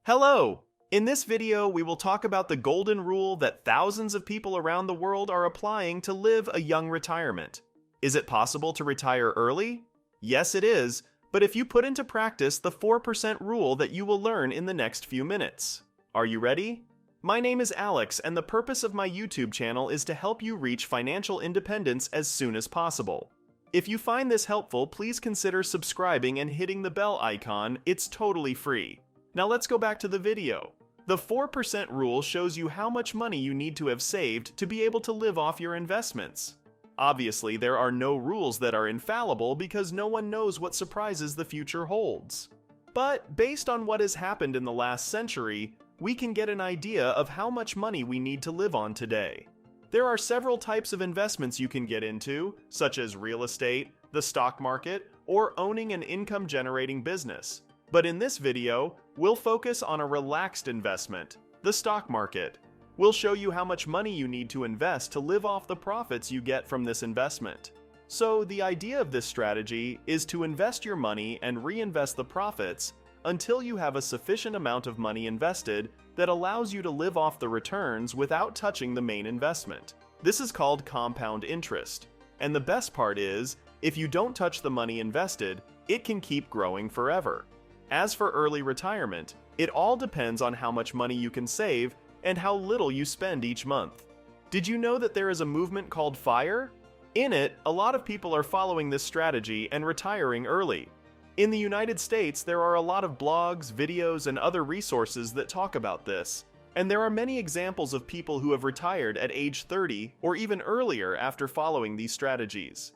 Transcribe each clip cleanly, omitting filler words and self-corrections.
Hello! In this video, we will talk about the golden rule that thousands of people around the world are applying to live a young retirement. Is it possible to retire early? Yes, it is, but if you put into practice the 4% rule that you will learn in the next few minutes. Are you ready? My name is Alex, and the purpose of my YouTube channel is to help you reach financial independence as soon as possible. If you find this helpful, please consider subscribing and hitting the bell icon. It's totally free. Now let's go back to the video. The 4% rule shows you how much money you need to have saved to be able to live off your investments. Obviously, there are no rules that are infallible because no one knows what surprises the future holds. But based on what has happened in the last century, we can get an idea of how much money we need to live on today. There are several types of investments you can get into, such as real estate, the stock market, or owning an income-generating business. But in this video, we'll focus on a relaxed investment, the stock market. We'll show you how much money you need to invest to live off the profits you get from this investment. So the idea of this strategy is to invest your money and reinvest the profits until you have a sufficient amount of money invested that allows you to live off the returns without touching the main investment. This is called compound interest. And the best part is, if you don't touch the money invested, it can keep growing forever. As for early retirement, it all depends on how much money you can save and how little you spend each month. Did you know that there is a movement called FIRE? In it, a lot of people are following this strategy and retiring early. In the United States, there are a lot of blogs, videos, and other resources that talk about this. And there are many examples of people who have retired at age 30 or even earlier after following these strategies.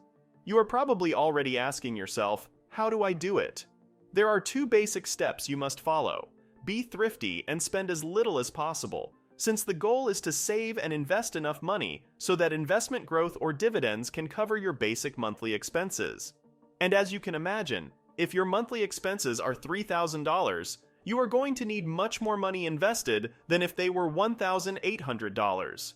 You are probably already asking yourself, how do I do it? There are two basic steps you must follow. Be thrifty and spend as little as possible, since the goal is to save and invest enough money so that investment growth or dividends can cover your basic monthly expenses. And as you can imagine, if your monthly expenses are $3,000, you are going to need much more money invested than if they were $1,800.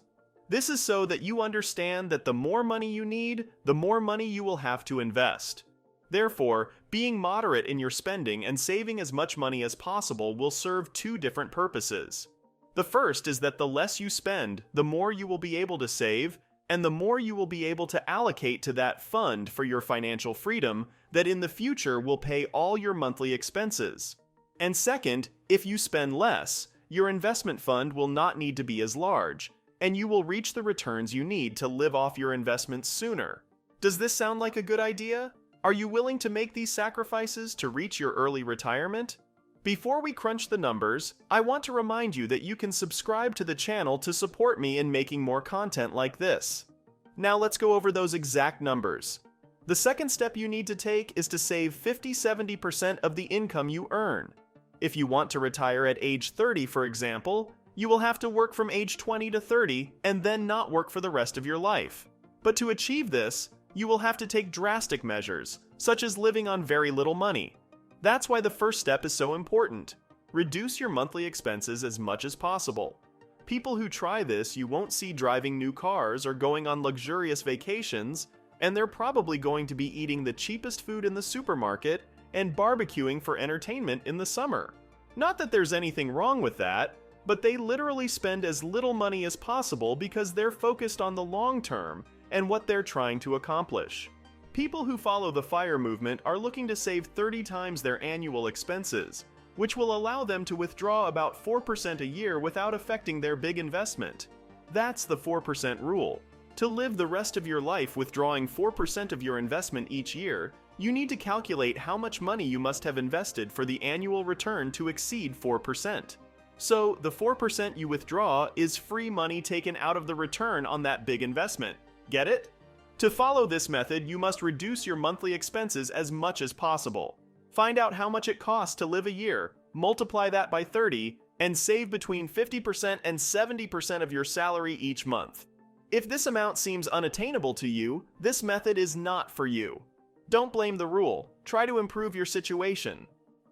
This is so that you understand that the more money you need, the more money you will have to invest. Therefore, being moderate in your spending and saving as much money as possible will serve two different purposes. The first is that the less you spend, the more you will be able to save, and the more you will be able to allocate to that fund for your financial freedom that in the future will pay all your monthly expenses. And second, if you spend less, your investment fund will not need to be as large, and you will reach the returns you need to live off your investments sooner. Does this sound like a good idea? Are you willing to make these sacrifices to reach your early retirement? Before we crunch the numbers, I want to remind you that you can subscribe to the channel to support me in making more content like this. Now let's go over those exact numbers. The second step you need to take is to save 50-70% of the income you earn. If you want to retire at age 30, for example, you will have to work from age 20 to 30 and then not work for the rest of your life. But to achieve this, you will have to take drastic measures, such as living on very little money. That's why the first step is so important. Reduce your monthly expenses as much as possible. People who try this, you won't see driving new cars or going on luxurious vacations, and they're probably going to be eating the cheapest food in the supermarket and barbecuing for entertainment in the summer. Not that there's anything wrong with that, but they literally spend as little money as possible because they're focused on the long term and what they're trying to accomplish. People who follow the FIRE movement are looking to save 30 times their annual expenses, which will allow them to withdraw about 4% a year without affecting their big investment. That's the 4% rule. To live the rest of your life withdrawing 4% of your investment each year, you need to calculate how much money you must have invested for the annual return to exceed 4%. So, the 4% you withdraw is free money taken out of the return on that big investment. Get it? To follow this method, you must reduce your monthly expenses as much as possible. Find out how much it costs to live a year, multiply that by 30, and save between 50% and 70% of your salary each month. If this amount seems unattainable to you, this method is not for you. Don't blame the rule. Try to improve your situation.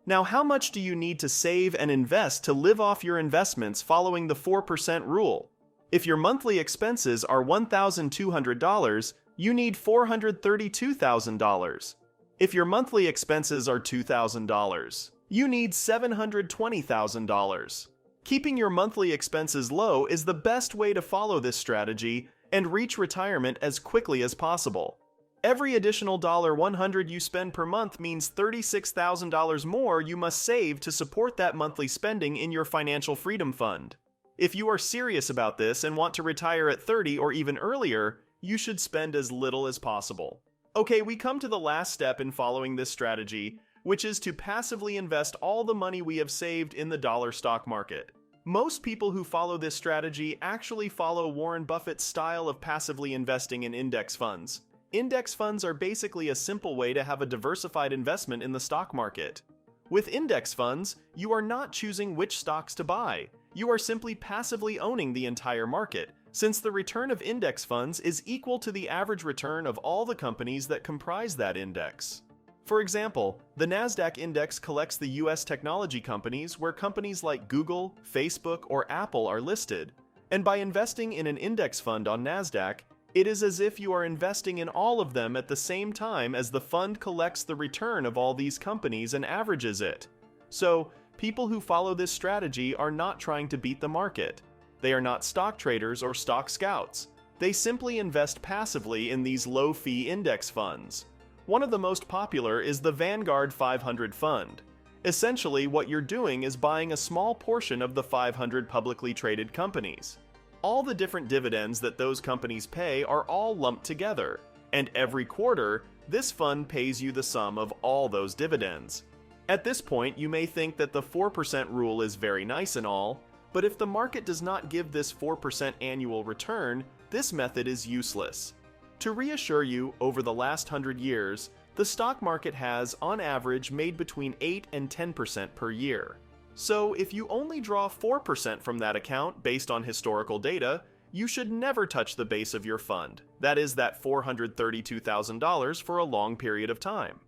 Now, how much do you need to save and invest to live off your investments following the 4% rule? If your monthly expenses are $1,200, you need $432,000. If your monthly expenses are $2,000, You need $720,000. Keeping your monthly expenses low is the best way to follow this strategy and reach retirement as quickly as possible. Every additional $100 you spend per month means $36,000 more you must save to support that monthly spending in your financial freedom fund. If you are serious about this and want to retire at 30 or even earlier, you should spend as little as possible. Okay, we come to the last step in following this strategy, which is to passively invest all the money we have saved in the dollar stock market. Most people who follow this strategy actually follow Warren Buffett's style of passively investing in index funds. Index funds are basically a simple way to have a diversified investment in the stock market. With index funds, you are not choosing which stocks to buy. You are simply passively owning the entire market, since the return of index funds is equal to the average return of all the companies that comprise that index. For example, the NASDAQ index collects the US technology companies where companies like Google, Facebook, or Apple are listed, and by investing in an index fund on NASDAQ, it is as if you are investing in all of them at the same time as the fund collects the return of all these companies and averages it. So, people who follow this strategy are not trying to beat the market. They are not stock traders or stock scouts. They simply invest passively in these low-fee index funds. One of the most popular is the Vanguard 500 fund. Essentially, what you're doing is buying a small portion of the 500 publicly traded companies. All the different dividends that those companies pay are all lumped together, and every quarter, this fund pays you the sum of all those dividends. At this point, you may think that the 4% rule is very nice and all, but if the market does not give this 4% annual return, this method is useless. To reassure you, over the last 100 years, the stock market has, on average, made between 8 and 10% per year. So if you only draw 4% from that account based on historical data, you should never touch the base of your fund, that is that $432,000 for a long period of time.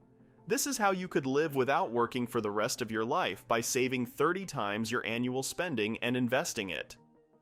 This is how you could live without working for the rest of your life by saving 30 times your annual spending and investing it.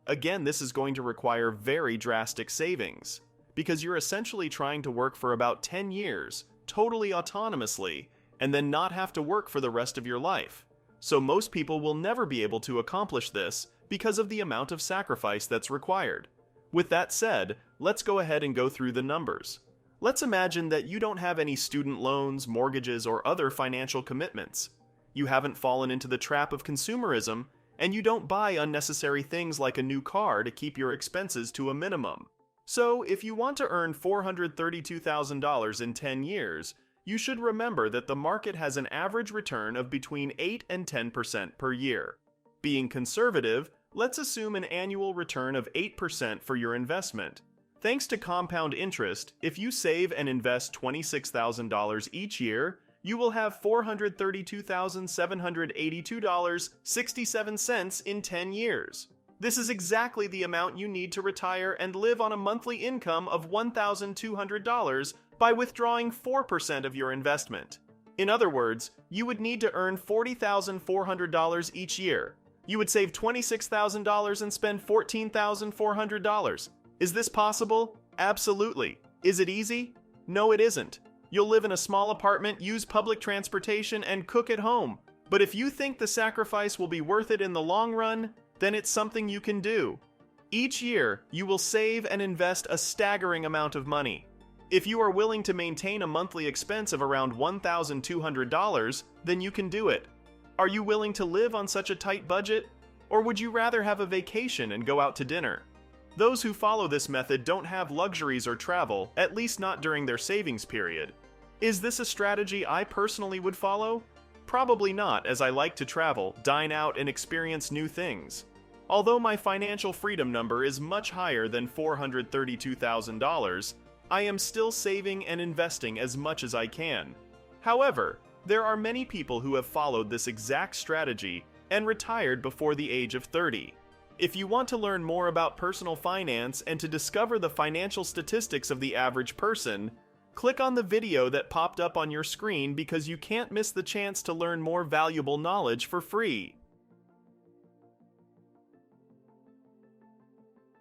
Again, this is going to require very drastic savings, because you're essentially trying to work for about 10 years, totally autonomously, and then not have to work for the rest of your life. So most people will never be able to accomplish this because of the amount of sacrifice that's required. With that said, let's go ahead and go through the numbers. Let's imagine that you don't have any student loans, mortgages, or other financial commitments. You haven't fallen into the trap of consumerism, and you don't buy unnecessary things like a new car to keep your expenses to a minimum. So, if you want to earn $432,000 in 10 years, you should remember that the market has an average return of between 8 and 10% per year. Being conservative, let's assume an annual return of 8% for your investment. Thanks to compound interest, if you save and invest $26,000 each year, you will have $432,782.67 in 10 years. This is exactly the amount you need to retire and live on a monthly income of $1,200 by withdrawing 4% of your investment. In other words, you would need to earn $40,400 each year. You would save $26,000 and spend $14,400. Is this possible? Absolutely. Is it easy? No, it isn't. You'll live in a small apartment, use public transportation, and cook at home. But if you think the sacrifice will be worth it in the long run, then it's something you can do. Each year, you will save and invest a staggering amount of money. If you are willing to maintain a monthly expense of around $1,200, then you can do it. Are you willing to live on such a tight budget? Or would you rather have a vacation and go out to dinner? Those who follow this method don't have luxuries or travel, at least not during their savings period. Is this a strategy I personally would follow? Probably not, as I like to travel, dine out, and experience new things. Although my financial freedom number is much higher than $432,000, I am still saving and investing as much as I can. However, there are many people who have followed this exact strategy and retired before the age of 30. If you want to learn more about personal finance and to discover the financial statistics of the average person, click on the video that popped up on your screen because you can't miss the chance to learn more valuable knowledge for free.